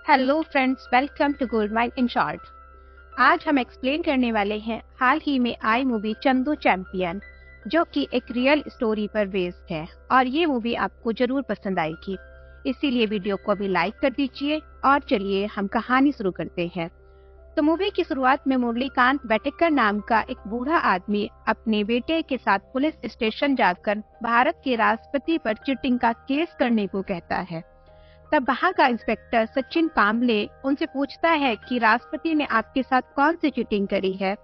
Hello friends, welcome to gold mine in short. आज हम explain करने वाले हैं हाल ही में आई मूवी चंदू चैंपियन, जो कि एक रियल स्टोरी पर बेस्ड है और ये मूवी आपको जरूर पसंद आएगी। इसीलिए वीडियो को अभी लाइक कर दीजिए और चलिए हम कहानी शुरू करते हैं। तो मूवी की शुरुआत में मुरलीकांत बेटेकर नाम का एक बूढ़ा आदमी अपने बेटे के साथ पुलिस स्टेशन जाकर भारत के राष्ट्रपति पर चीटिंग का केस करने को कहता है। तब वहाँ का इंस्पेक्टर सचिन कामले उनसे पूछता है कि राष्ट्रपति ने आपके साथ कौन सी चीटिंग करी है,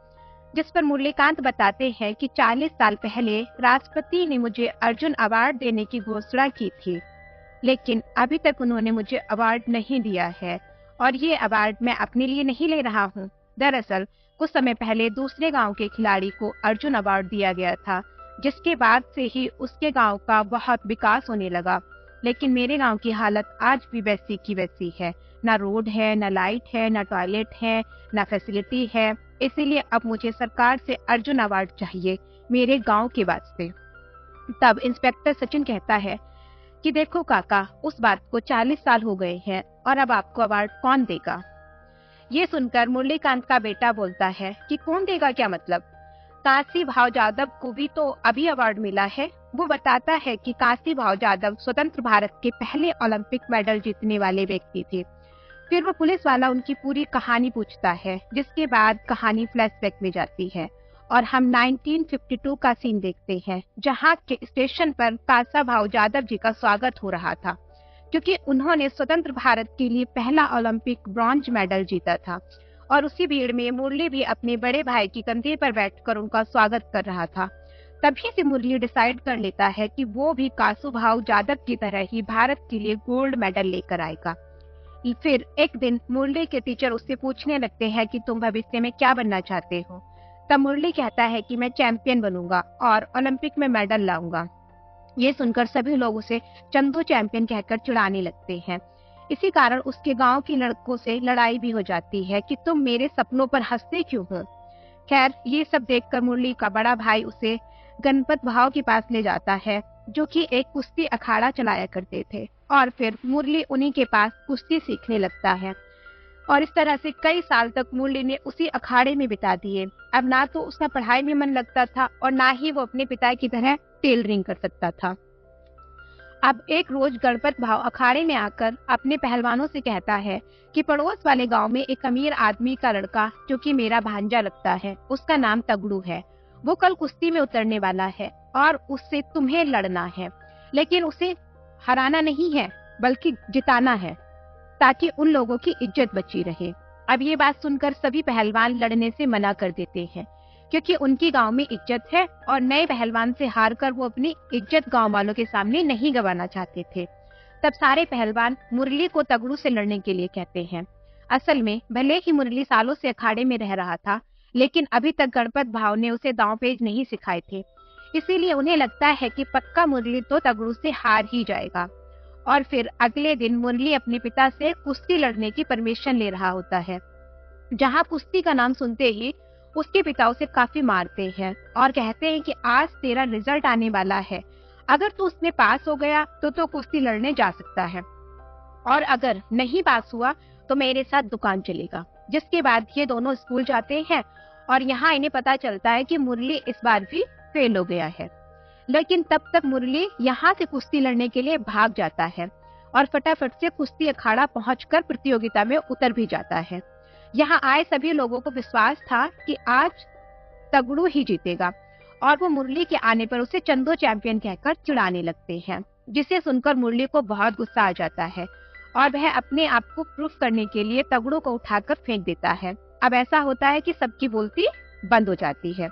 जिस पर मुरलीकांत बताते हैं कि 40 साल पहले राष्ट्रपति ने मुझे अर्जुन अवार्ड देने की घोषणा की थी, लेकिन अभी तक उन्होंने मुझे अवार्ड नहीं दिया है और ये अवार्ड मैं अपने लिए नहीं ले रहा हूँ। दरअसल कुछ समय पहले दूसरे गांव के खिलाड़ी को अर्जुन अवार्ड दिया गया था, जिसके बाद से ही उसके गांव का बहुत विकास होने लगा। लेकिन मेरे गांव की हालत आज भी वैसी की वैसी है। ना रोड है, ना लाइट है, ना टॉयलेट है, ना फैसिलिटी है। इसीलिए अब मुझे सरकार से अर्जुन अवार्ड चाहिए मेरे गांव के वास्ते। तब इंस्पेक्टर सचिन कहता है कि देखो काका, उस बात को 40 साल हो गए हैं और अब आपको अवार्ड कौन देगा। ये सुनकर मुरलीकांत का बेटा बोलता है कि कौन देगा, क्या मतलब? काशी भाव जादव को भी तो अभी अवार्ड मिला है। वो बताता है कि काशी भाव जादव स्वतंत्र भारत के पहले ओलंपिक मेडल जीतने वाले व्यक्ति थे। फिर वो पुलिस वाला उनकी पूरी कहानी पूछता है, जिसके बाद कहानी फ्लैशबैक में जाती है और हम 1952 का सीन देखते हैं, जहाँ के स्टेशन पर काशा भाव जादव जी का स्वागत हो रहा था, क्योंकि उन्होंने स्वतंत्र भारत के लिए पहला ओलंपिक ब्रॉन्ज मेडल जीता था। और उसी भीड़ में मुरली भी अपने बड़े भाई की कंधे पर बैठकर उनका स्वागत कर रहा था। तभी से मुरली डिसाइड कर लेता है कि वो भी काशू भाव जादव की तरह ही भारत के लिए गोल्ड मेडल लेकर आएगा। फिर एक दिन मुरली के टीचर उससे पूछने लगते हैं कि तुम भविष्य में क्या बनना चाहते हो। तब मुरली कहता है कि मैं चैंपियन बनूंगा और ओलंपिक में मेडल लाऊंगा। ये सुनकर सभी लोग उसे चंदू चैंपियन कहकर चिढ़ाने लगते हैं। इसी कारण उसके गांव के लड़कों से लड़ाई भी हो जाती है कि तुम मेरे सपनों पर हंसते क्यों हो। खैर, ये सब देखकर मुरली का बड़ा भाई उसे गणपत भाव के पास ले जाता है, जो कि एक कुश्ती अखाड़ा चलाया करते थे, और फिर मुरली उन्हीं के पास कुश्ती सीखने लगता है। और इस तरह से कई साल तक मुरली ने उसी अखाड़े में बिता दिए। अब ना तो उसका पढ़ाई में मन लगता था और ना ही वो अपने पिता की तरह टेलरिंग कर सकता था। अब एक रोज गणपत भाव अखाड़े में आकर अपने पहलवानों से कहता है कि पड़ोस वाले गांव में एक अमीर आदमी का लड़का, जो कि मेरा भांजा लगता है, उसका नाम तगड़ू है, वो कल कुश्ती में उतरने वाला है और उससे तुम्हें लड़ना है, लेकिन उसे हराना नहीं है बल्कि जिताना है, ताकि उन लोगों की इज्जत बची रहे। अब ये बात सुनकर सभी पहलवान लड़ने से मना कर देते हैं, क्योंकि उनकी गांव में इज्जत है और नए पहलवान से हारकर वो अपनी इज्जत गांव वालों के सामने नहीं गंवाना चाहते थे। तब सारे पहलवान मुरली को तगड़ू से लड़ने के लिए कहते हैं। असल में भले ही मुरली सालों से अखाड़े में रह रहा था, लेकिन अभी तक गणपत भाव ने उसे दांवपेच नहीं सिखाए थे। इसीलिए उन्हें लगता है कि पक्का मुरली तो तगड़ू से हार ही जाएगा। और फिर अगले दिन मुरली अपने पिता से कुश्ती लड़ने की परमिशन ले रहा होता है, जहाँ कुश्ती का नाम सुनते ही उसके पिता उसे काफी मारते हैं और कहते हैं कि आज तेरा रिजल्ट आने वाला है, अगर तू उसमें पास हो गया तो कुश्ती लड़ने जा सकता है, और अगर नहीं पास हुआ तो मेरे साथ दुकान चलेगा। जिसके बाद ये दोनों स्कूल जाते हैं और यहाँ इन्हें पता चलता है कि मुरली इस बार भी फेल हो गया है। लेकिन तब तक मुरली यहाँ से कुश्ती लड़ने के लिए भाग जाता है और फटाफट से कुश्ती अखाड़ा पहुंचकर प्रतियोगिता में उतर भी जाता है। यहाँ आए सभी लोगों को विश्वास था कि आज तगड़ू ही जीतेगा, और वो मुरली के आने पर उसे चंदू चैंपियन कहकर चिढ़ाने लगते हैं, जिसे सुनकर मुरली को बहुत गुस्सा आ जाता है और वह अपने आप को प्रूफ करने के लिए तगड़ू को उठाकर फेंक देता है। अब ऐसा होता है कि सबकी बोलती बंद हो जाती है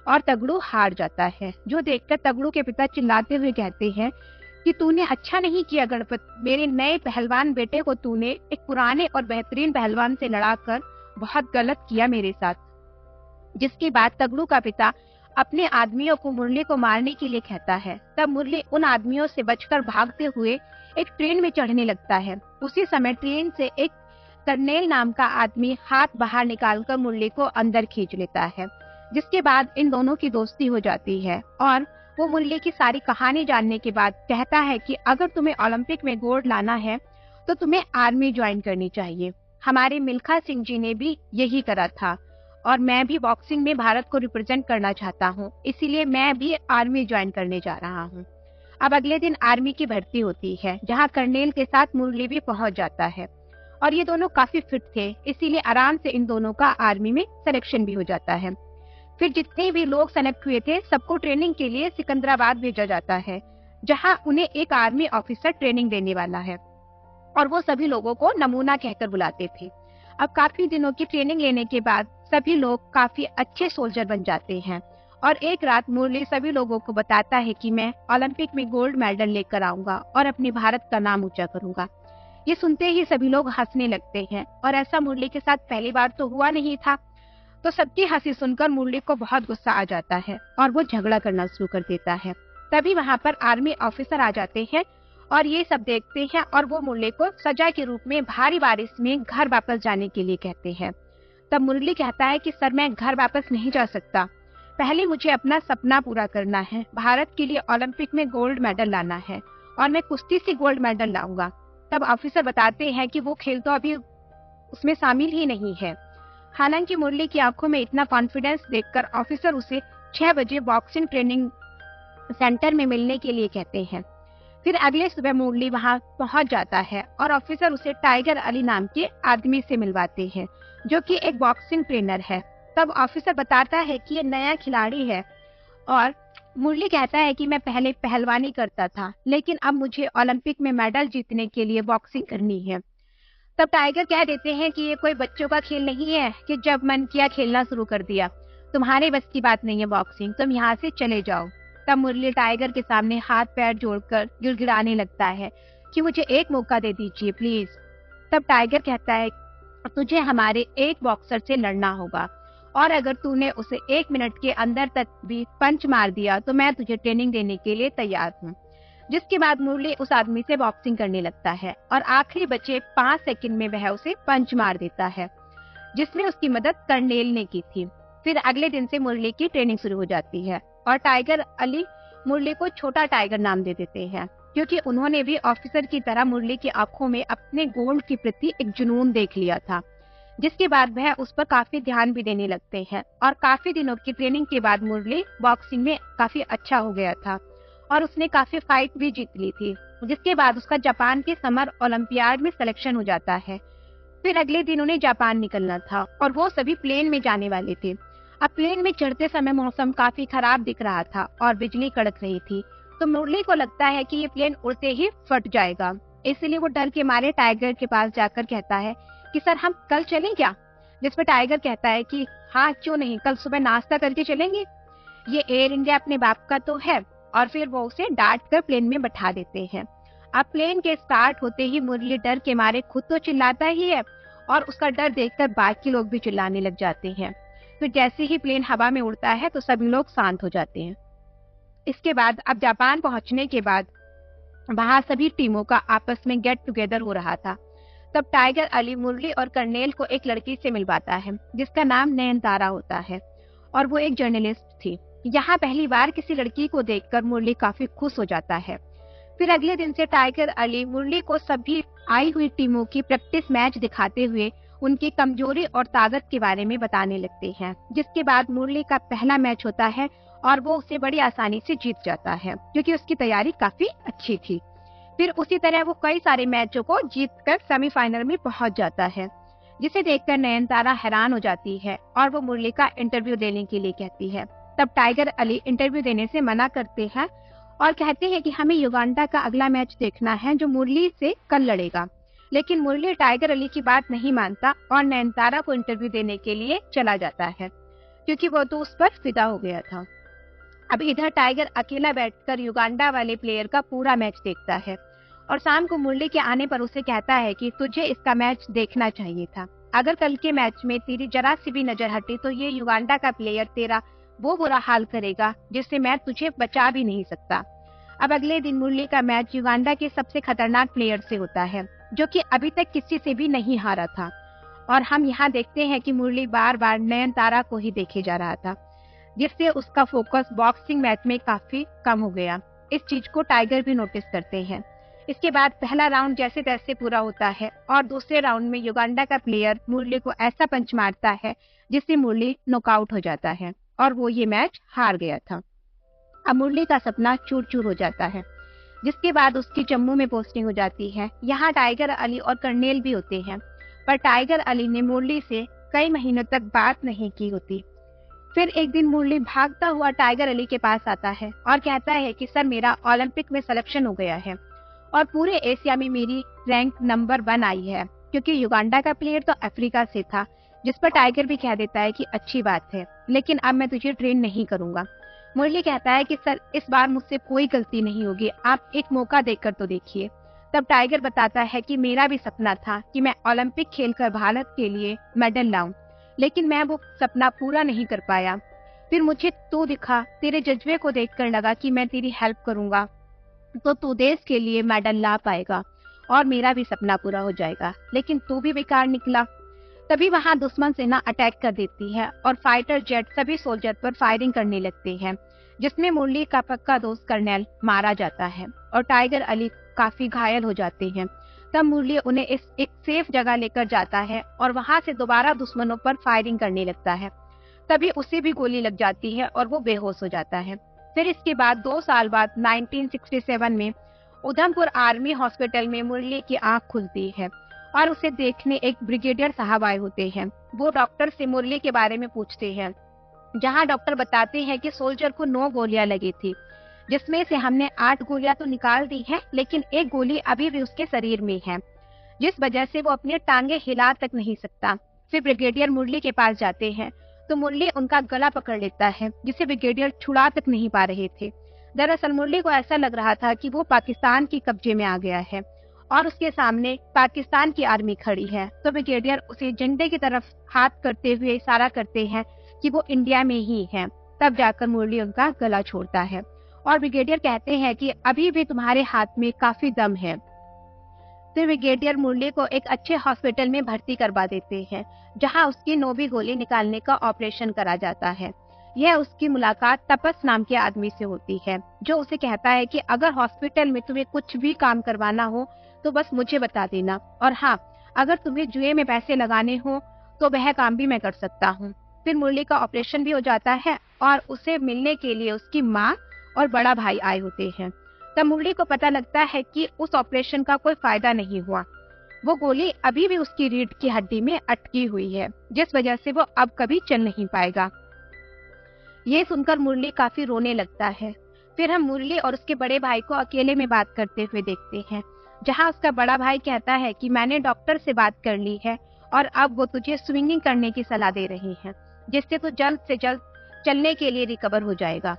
और तगड़ू हार जाता है, जो देखकर तगड़ू के पिता चिल्लाते हुए कहते हैं कि तूने अच्छा नहीं किया गणपत, मेरे नए पहलवान बेटे को तूने एक पुराने और बेहतरीन पहलवान से लड़ाकर बहुत गलत किया मेरे साथ। जिसके बाद तगड़ू का पिता अपने आदमियों को मुरली को मारने के लिए कहता है। तब मुरली उन आदमियों से बचकर भागते हुए एक ट्रेन में चढ़ने लगता है। उसी समय ट्रेन से एक कर्नेल नाम का आदमी हाथ बाहर निकालकर मुरली को अंदर खींच लेता है, जिसके बाद इन दोनों की दोस्ती हो जाती है और वो मुरली की सारी कहानी जानने के बाद कहता है कि अगर तुम्हें ओलंपिक में गोल्ड लाना है तो तुम्हें आर्मी ज्वाइन करनी चाहिए। हमारे मिल्खा सिंह जी ने भी यही करा था और मैं भी बॉक्सिंग में भारत को रिप्रेजेंट करना चाहता हूँ, इसीलिए मैं भी आर्मी ज्वाइन करने जा रहा हूँ। अब अगले दिन आर्मी की भर्ती होती है, जहाँ कर्नेल के साथ मुरली भी पहुंच जाता है और ये दोनों काफी फिट थे, इसीलिए आराम से इन दोनों का आर्मी में सिलेक्शन भी हो जाता है। फिर जितने भी लोग सेलेक्ट हुए थे सबको ट्रेनिंग के लिए सिकंदराबाद भेजा जाता है, जहां उन्हें एक आर्मी ऑफिसर ट्रेनिंग देने वाला है और वो सभी लोगों को नमूना कहकर बुलाते थे। अब काफी दिनों की ट्रेनिंग लेने के बाद सभी लोग काफी अच्छे सोल्जर बन जाते हैं और एक रात मुरली सभी लोगों को बताता है कि मैं ओलंपिक में गोल्ड मेडल लेकर आऊंगा और अपने भारत का नाम ऊंचा करूंगा। ये सुनते ही सभी लोग हंसने लगते हैं और ऐसा मुरली के साथ पहली बार तो हुआ नहीं था। तो सबकी हंसी सुनकर मुरली को बहुत गुस्सा आ जाता है और वो झगड़ा करना शुरू कर देता है। तभी वहाँ पर आर्मी ऑफिसर आ जाते हैं और ये सब देखते हैं और वो मुरली को सजा के रूप में भारी बारिश में घर वापस जाने के लिए कहते हैं। तब मुरली कहता है कि सर मैं घर वापस नहीं जा सकता, पहले मुझे अपना सपना पूरा करना है, भारत के लिए ओलंपिक में गोल्ड मेडल लाना है और मैं कुश्ती से गोल्ड मेडल लाऊंगा। तब ऑफिसर बताते हैं कि वो खेल तो अभी उसमें शामिल ही नहीं है। हालांकि मुरली की आंखों में इतना कॉन्फिडेंस देखकर ऑफिसर उसे 6 बजे बॉक्सिंग ट्रेनिंग सेंटर में मिलने के लिए कहते हैं। फिर अगले सुबह मुरली वहां पहुंच जाता है और ऑफिसर उसे टाइगर अली नाम के आदमी से मिलवाते हैं, जो कि एक बॉक्सिंग ट्रेनर है। तब ऑफिसर बताता है कि ये नया खिलाड़ी है और मुरली कहता है कि मैं पहले पहलवानी करता था, लेकिन अब मुझे ओलंपिक में मेडल जीतने के लिए बॉक्सिंग करनी है। तब टाइगर कह देते हैं कि ये कोई बच्चों का खेल नहीं है कि जब मन किया खेलना शुरू कर दिया, तुम्हारे बस की बात नहीं है बॉक्सिंग, तुम यहाँ से चले जाओ। तब मुरली टाइगर के सामने हाथ पैर जोड़कर गिड़गिड़ाने लगता है कि मुझे एक मौका दे दीजिए प्लीज। तब टाइगर कहता है तुझे हमारे एक बॉक्सर से लड़ना होगा और अगर तूने उसे 1 मिनट के अंदर तक भी पंच मार दिया तो मैं तुझे ट्रेनिंग देने के लिए तैयार हूँ। जिसके बाद मुरली उस आदमी से बॉक्सिंग करने लगता है और आखिरी बचे 5 सेकंड में वह उसे पंच मार देता है, जिसमें उसकी मदद कर्नेल ने की थी। फिर अगले दिन से मुरली की ट्रेनिंग शुरू हो जाती है और टाइगर अली मुरली को छोटा टाइगर नाम दे देते हैं, क्योंकि उन्होंने भी ऑफिसर की तरह मुरली की आंखों में अपने गोल्ड के प्रति एक जुनून देख लिया था। जिसके बाद वह उस पर काफी ध्यान भी देने लगते हैं और काफी दिनों की ट्रेनिंग के बाद मुरली बॉक्सिंग में काफी अच्छा हो गया था और उसने काफी फाइट भी जीत ली थी। जिसके बाद उसका जापान के समर ओलंपियाड में सिलेक्शन हो जाता है। फिर अगले दिन उन्हें जापान निकलना था और वो सभी प्लेन में जाने वाले थे। अब प्लेन में चढ़ते समय मौसम काफी खराब दिख रहा था और बिजली कड़क रही थी, तो मुरली को लगता है कि ये प्लेन उड़ते ही फट जाएगा। इसलिए वो डर के मारे टाइगर के पास जाकर कहता है कि सर हम कल चलें क्या? जिस पर टाइगर कहता है कि हाँ क्यों नहीं, कल सुबह नाश्ता करके चलेंगे, ये एयर इंडिया अपने बाप का तो है। और फिर वो उसे डांट कर प्लेन में बैठा देते हैं। अब प्लेन के स्टार्ट होते ही मुरली डर के मारे खुद तो चिल्लाता ही है और उसका डर देखकर बाकी लोग भी चिल्लाने लग जाते हैं। फिर जैसे ही प्लेन हवा में उड़ता है तो सभी लोग शांत हो जाते हैं। इसके बाद अब जापान पहुंचने के बाद वहां सभी टीमों का आपस में गेट टुगेदर हो रहा था। तब टाइगर अली मुरली और कर्नेल को एक लड़की से मिलवाता है जिसका नाम नयनतारा होता है और वो एक जर्नलिस्ट थी। यहाँ पहली बार किसी लड़की को देखकर मुरली काफी खुश हो जाता है। फिर अगले दिन से टाइगर अली मुरली को सभी आई हुई टीमों की प्रैक्टिस मैच दिखाते हुए उनकी कमजोरी और ताकत के बारे में बताने लगते हैं। जिसके बाद मुरली का पहला मैच होता है और वो उसे बड़ी आसानी से जीत जाता है क्योंकि उसकी तैयारी काफी अच्छी थी। फिर उसी तरह वो कई सारे मैचों को जीतकर सेमीफाइनल में पहुंच जाता है, जिसे देखकर नयनतारा हैरान हो जाती है और वो मुरली का इंटरव्यू देने के लिए कहती है। तब टाइगर अली इंटरव्यू देने से मना करते हैं और कहते हैं कि हमें युगांडा का अगला मैच देखना है जो मुरली से कल लड़ेगा। लेकिन मुरली टाइगर अली की बात नहीं मानता और नयनतारा को इंटरव्यू देने के लिए चला जाता है क्योंकि वो तो उस पर फिदा हो गया था। अब इधर टाइगर अकेला बैठकर युगांडा वाले प्लेयर का पूरा मैच देखता है और शाम को मुरली के आने पर उसे कहता है कि तुझे इसका मैच देखना चाहिए था। अगर कल के मैच में तेरी जरा सी भी नजर हटी तो ये युगांडा का प्लेयर तेरा वो बुरा हाल करेगा जिससे मैं तुझे बचा भी नहीं सकता। अब अगले दिन मुरली का मैच युगांडा के सबसे खतरनाक प्लेयर से होता है जो कि अभी तक किसी से भी नहीं हारा था और हम यहाँ देखते हैं कि मुरली बार बार नयनतारा को ही देखे जा रहा था, जिससे उसका फोकस बॉक्सिंग मैच में काफी कम हो गया। इस चीज को टाइगर भी नोटिस करते हैं। इसके बाद पहला राउंड जैसे तैसे पूरा होता है और दूसरे राउंड में युगांडा का प्लेयर मुरली को ऐसा पंच मारता है जिससे मुरली नॉकआउट हो जाता है और वो ये मैच हार गया था। अब मुरली का सपना चूर चूर हो जाता है, जिसके बाद उसकी जम्मू में पोस्टिंग हो जाती है। यहाँ टाइगर अली और कर्नेल भी होते हैं, पर टाइगर अली ने मुरली से कई महीनों तक बात नहीं की होती। फिर एक दिन मुरली भागता हुआ टाइगर अली के पास आता है और कहता है कि सर, मेरा ओलंपिक में सिलेक्शन हो गया है और पूरे एशिया में मेरी रैंक नंबर 1 आई है, क्योंकि युगांडा का प्लेयर तो अफ्रीका से था, जिस पर टाइगर भी कह देता है कि अच्छी बात है, लेकिन अब मैं तुझे ट्रेन नहीं करूंगा। मुरली कहता है कि सर, इस बार मुझसे कोई गलती नहीं होगी, आप एक मौका देकर तो देखिए। तब टाइगर बताता है कि मेरा भी सपना था कि मैं ओलंपिक खेलकर भारत के लिए मेडल लाऊं, लेकिन मैं वो सपना पूरा नहीं कर पाया। फिर मुझे तू दिखा, तेरे जज्बे को देखकर लगा कि मैं तेरी हेल्प करूंगा तो तू देश के लिए मेडल ला पाएगा और मेरा भी सपना पूरा हो जाएगा, लेकिन तू भी बेकार निकला। तभी वहां दुश्मन सेना अटैक कर देती है और फाइटर जेट सभी सोल्जर पर फायरिंग करने लगते हैं, जिसमें मुरली का पक्का दोस्त कर्नल मारा जाता है और टाइगर अली काफी घायल हो जाते हैं। तब मुरली उन्हें एक सेफ जगह लेकर जाता है और वहां से दोबारा दुश्मनों पर फायरिंग करने लगता है। तभी उसे भी गोली लग जाती है और वो बेहोश हो जाता है। फिर इसके बाद 2 साल बाद 1967 में उधमपुर आर्मी हॉस्पिटल में मुरली की आंख खुलती है और उसे देखने एक ब्रिगेडियर साहब आए होते हैं। वो डॉक्टर से मुरली के बारे में पूछते हैं, जहां डॉक्टर बताते हैं कि सोल्जर को 9 गोलियां लगी थी, जिसमें से हमने 8 गोलियां तो निकाल दी है, लेकिन एक गोली अभी भी उसके शरीर में है, जिस वजह से वो अपनी टांगे हिला तक नहीं सकता। फिर ब्रिगेडियर मुरली के पास जाते हैं तो मुरली उनका गला पकड़ लेता है, जिसे ब्रिगेडियर छुड़ा तक नहीं पा रहे थे। दरअसल मुरली को ऐसा लग रहा था कि वो पाकिस्तान के कब्जे में आ गया है और उसके सामने पाकिस्तान की आर्मी खड़ी है। तो ब्रिगेडियर उसे झंडे की तरफ हाथ करते हुए इशारा करते हैं कि वो इंडिया में ही है। तब जाकर मुरली उनका गला छोड़ता है और ब्रिगेडियर कहते हैं कि अभी भी तुम्हारे हाथ में काफी दम है। फिर ब्रिगेडियर मुरली को एक अच्छे हॉस्पिटल में भर्ती करवा देते हैं, जहां उसकी 9वीं गोली निकालने का ऑपरेशन करा जाता है। यह उसकी मुलाकात तपस नाम के आदमी से होती है, जो उसे कहता है कि अगर हॉस्पिटल में तुम्हें कुछ भी काम करवाना हो तो बस मुझे बता देना, और हाँ, अगर तुम्हें जुए में पैसे लगाने हो तो वह काम भी मैं कर सकता हूँ। फिर मुरली का ऑपरेशन भी हो जाता है और उसे मिलने के लिए उसकी माँ और बड़ा भाई आए होते हैं। तब मुरली को पता लगता है कि उस ऑपरेशन का कोई फायदा नहीं हुआ, वो गोली अभी भी उसकी रीढ़ की हड्डी में अटकी हुई है, जिस वजह से वो अब कभी चल नहीं पाएगा। ये सुनकर मुरली काफी रोने लगता है। फिर हम मुरली और उसके बड़े भाई को अकेले में बात करते हुए देखते हैं, जहां उसका बड़ा भाई कहता है कि मैंने डॉक्टर से बात कर ली है और अब वो तुझे स्विमिंग करने की सलाह दे रहे हैं, जिससे तू जल्द से जल्द चलने के लिए रिकवर हो जाएगा।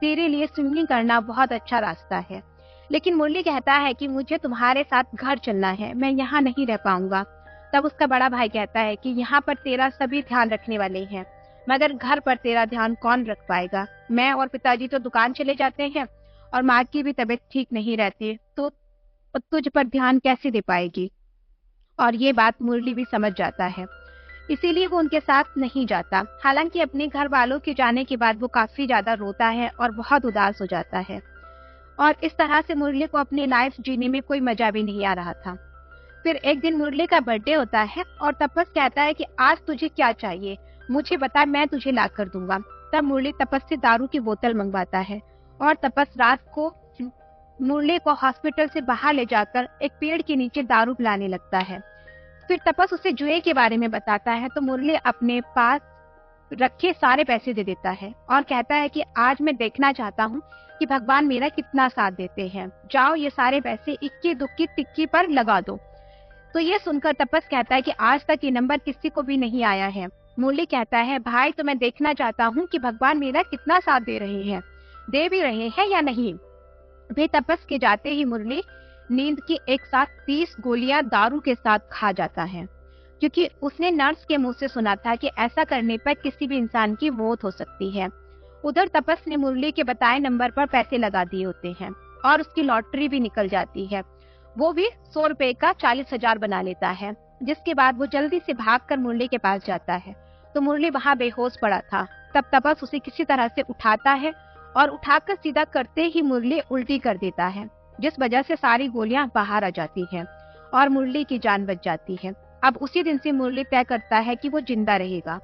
तेरे लिए स्विमिंग करना बहुत अच्छा रास्ता है। लेकिन मुरली कहता है कि मुझे तुम्हारे साथ घर चलना है, मैं यहाँ नहीं रह पाऊंगा। तब उसका बड़ा भाई कहता है कि यहाँ पर तेरा सभी ध्यान रखने वाले हैं, मगर घर पर तेरा ध्यान कौन रख पाएगा? मैं और पिताजी तो दुकान चले जाते हैं और माँ की भी तबीयत ठीक नहीं रहती, तो तुझ पर ध्यान कैसे दे पाएगी? और ये बात मुरली भी समझ जाता है, इसीलिए वो उनके साथ नहीं जाता। हालांकि अपने घर वालों के जाने के बाद वो काफी ज्यादा रोता है और बहुत उदास हो जाता है, और इस तरह से मुरली को अपनी लाइफ जीने में कोई मजा भी नहीं आ रहा था। फिर एक दिन मुरली का बर्थडे होता है और तपस कहता है कि आज तुझे क्या चाहिए, मुझे बता, मैं तुझे ला कर दूंगा। तब मुरली तपस से दारू की बोतल मंगवाता है और तपस रात को मुरली को हॉस्पिटल से बाहर ले जाकर एक पेड़ के नीचे दारू पिलाने लगता है। फिर तपस उसे जुए के बारे में बताता है तो मुरली अपने पास रखे सारे पैसे दे देता है और कहता है कि आज मैं देखना चाहता हूँ कि भगवान मेरा कितना साथ देते हैं, जाओ ये सारे पैसे इक्की दुक्की टिक्की पर लगा दो। तो ये सुनकर तपस कहता है कि आज तक ये नंबर किसी को भी नहीं आया है। मुरली कहता है, भाई तो मैं देखना चाहता हूँ कि भगवान मेरा कितना साथ दे रहे हैं, दे भी रहे हैं या नहीं। वे तपस के जाते ही मुरली नींद की एक साथ 30 गोलियां दारू के साथ खा जाता है, क्योंकि उसने नर्स के मुंह से सुना था कि ऐसा करने पर किसी भी इंसान की मौत हो सकती है। उधर तपस ने मुरली के बताए नंबर पर पैसे लगा दिए होते हैं और उसकी लॉटरी भी निकल जाती है। वो भी 100 रुपए का 40,000 बना लेता है, जिसके बाद वो जल्दी से भागकर मुरली के पास जाता है तो मुरली वहां बेहोश पड़ा था। तब तपस उसे किसी तरह से उठाता है और उठाकर सीधा करते ही मुरली उल्टी कर देता है, जिस वजह से सारी गोलियां बाहर आ जाती हैं और मुरली की जान बच जाती है। अब उसी दिन से मुरली तय करता है कि वो जिंदा रहेगा।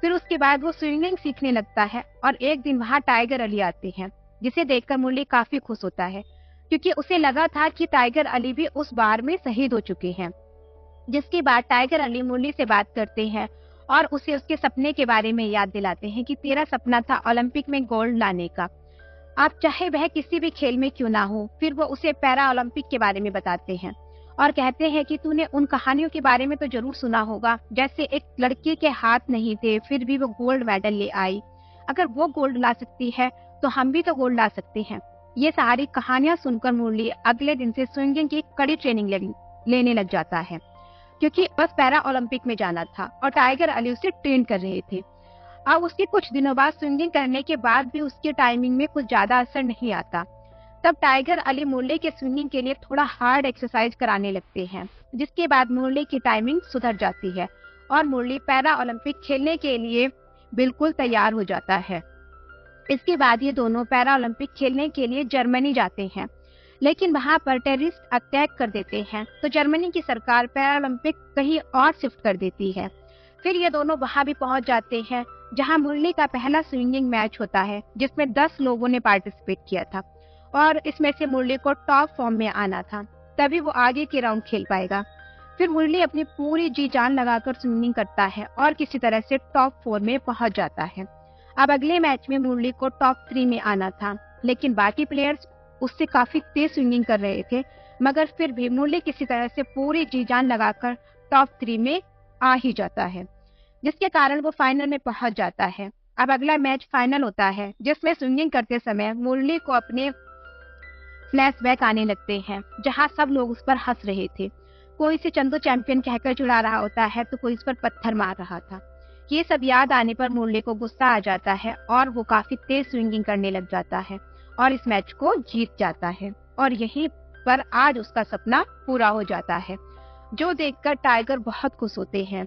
फिर उसके बाद वो स्विमिंग सीखने लगता है और एक दिन वहाँ टाइगर अली आते हैं, जिसे देखकर मुरली काफी खुश होता है क्योंकि उसे लगा था कि टाइगर अली भी उस बार में शहीद हो चुके हैं। जिसके बाद टाइगर अली मुरली से बात करते हैं और उसे उसके सपने के बारे में याद दिलाते हैं कि तेरा सपना था ओलंपिक में गोल्ड लाने का। आप चाहे वह किसी भी खेल में क्यों ना हो। फिर वो उसे पैरा ओलंपिक के बारे में बताते हैं और कहते हैं कि तूने उन कहानियों के बारे में तो जरूर सुना होगा, जैसे एक लड़की के हाथ नहीं थे फिर भी वो गोल्ड मेडल ले आई। अगर वो गोल्ड ला सकती है तो हम भी तो गोल्ड ला सकते हैं। ये सारी कहानियां सुनकर मुरली अगले दिन से स्विमिंग की कड़ी ट्रेनिंग लेने लग जाता है, क्योंकि बस पैरा ओलंपिक में जाना था और टाइगर अली उसे ट्रेन कर रहे थे। अब उसके कुछ दिनों बाद स्विमिंग करने के बाद भी उसकी टाइमिंग में कुछ ज्यादा असर नहीं आता। तब टाइगर अली मुरली के स्विमिंग के लिए थोड़ा हार्ड एक्सरसाइज कराने लगते हैं, जिसके बाद मुरली की टाइमिंग सुधर जाती है और मुरली पैरा ओलंपिक खेलने के लिए बिल्कुल तैयार हो जाता है। इसके बाद ये दोनों पैरा ओलंपिक खेलने के लिए जर्मनी जाते हैं, लेकिन वहां पर टेररिस्ट अटैक कर देते हैं, तो जर्मनी की सरकार पैरा ओलंपिक कहीं और शिफ्ट कर देती है। फिर ये दोनों वहां भी पहुंच जाते हैं, जहां मुरली का पहला स्विमिंग मैच होता है, जिसमें 10 लोगों ने पार्टिसिपेट किया था और इसमें से मुरली को टॉप फॉर्म में आना था, तभी वो आगे के राउंड खेल पाएगा। फिर मुरली अपनी पूरी जी जान लगाकर स्विमिंग करता है और किसी तरह से टॉप 4 में पहुंच जाता है। अब अगले मैच में मुरली को टॉप 3 में आना था, लेकिन बाकी प्लेयर्स उससे काफी तेज स्विमिंग कर रहे थे, मगर फिर भी मुरली किसी तरह से पूरी जी जान लगाकर टॉप 3 में आ ही जाता है, जिसके कारण वो फाइनल में पहुंच जाता है। अब अगला मैच फाइनल होता है, जिसमें स्विमिंग करते समय मुरली को अपने फ्लैशबैक आने लगते हैं, जहां सब लोग उस पर हंस रहे थे। कोई इसे चंदू चैंपियन कहकर चिढ़ा रहा होता है तो कोई इस पर पत्थर मार रहा था। ये सब याद आने पर मुरली को गुस्सा आ जाता है और वो काफी तेज स्विंगिंग करने लग जाता है और इस मैच को जीत जाता है और यहीं पर आज उसका सपना पूरा हो जाता है, जो देखकर टाइगर बहुत खुश होते हैं।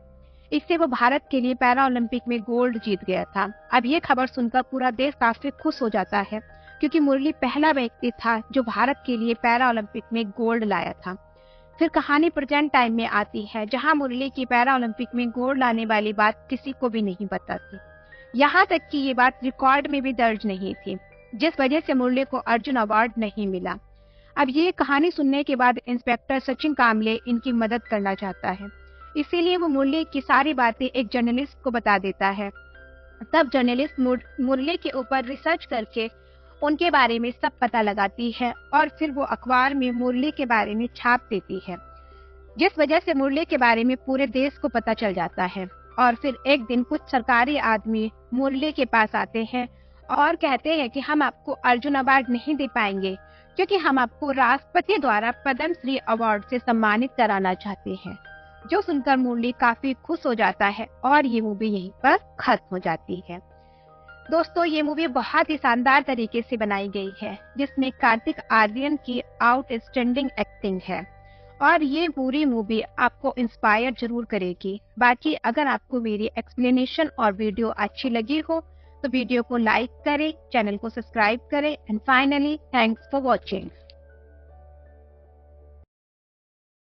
इससे वो भारत के लिए पैरा ओलंपिक में गोल्ड जीत गया था। अब ये खबर सुनकर पूरा देश काफी खुश हो जाता है, क्योंकि मुरली पहला व्यक्ति था जो भारत के लिए पैरा ओलंपिक में गोल्ड लाया था। फिर कहानी प्रेजेंट टाइम में आती है, जहां मुरली की पैरा ओलंपिक में गोल्ड लाने वाली बात किसी को भी नहीं पता थी। यहाँ तक कि ये बात रिकॉर्ड में भी दर्ज नहीं थी, जिस वजह से मुरली को अर्जुन अवार्ड नहीं मिला। अब ये कहानी सुनने के बाद इंस्पेक्टर सचिन कामले इनकी मदद करना चाहता है, इसीलिए वो मुरली की सारी बातें एक जर्नलिस्ट को बता देता है। तब जर्नलिस्ट मुरली के ऊपर रिसर्च करके उनके बारे में सब पता लगाती है और फिर वो अखबार में मुरली के बारे में छाप देती है, जिस वजह से मुरली के बारे में पूरे देश को पता चल जाता है। और फिर एक दिन कुछ सरकारी आदमी मुरली के पास आते हैं और कहते हैं कि हम आपको अर्जुन अवार्ड नहीं दे पाएंगे, क्योंकि हम आपको राष्ट्रपति द्वारा पद्म श्री अवार्ड से सम्मानित कराना चाहते हैं। जो सुनकर मुरली काफी खुश हो जाता है और ये मूवी यहीं पर खत्म हो जाती है। दोस्तों, ये मूवी बहुत ही शानदार तरीके से बनाई गई है, जिसमें कार्तिक आर्यन की आउटस्टैंडिंग एक्टिंग है और ये पूरी मूवी आपको इंस्पायर जरूर करेगी। बाकी अगर आपको मेरी एक्सप्लेनेशन और वीडियो अच्छी लगी हो तो वीडियो को लाइक करें, चैनल को सब्सक्राइब करें and finally thanks for watching.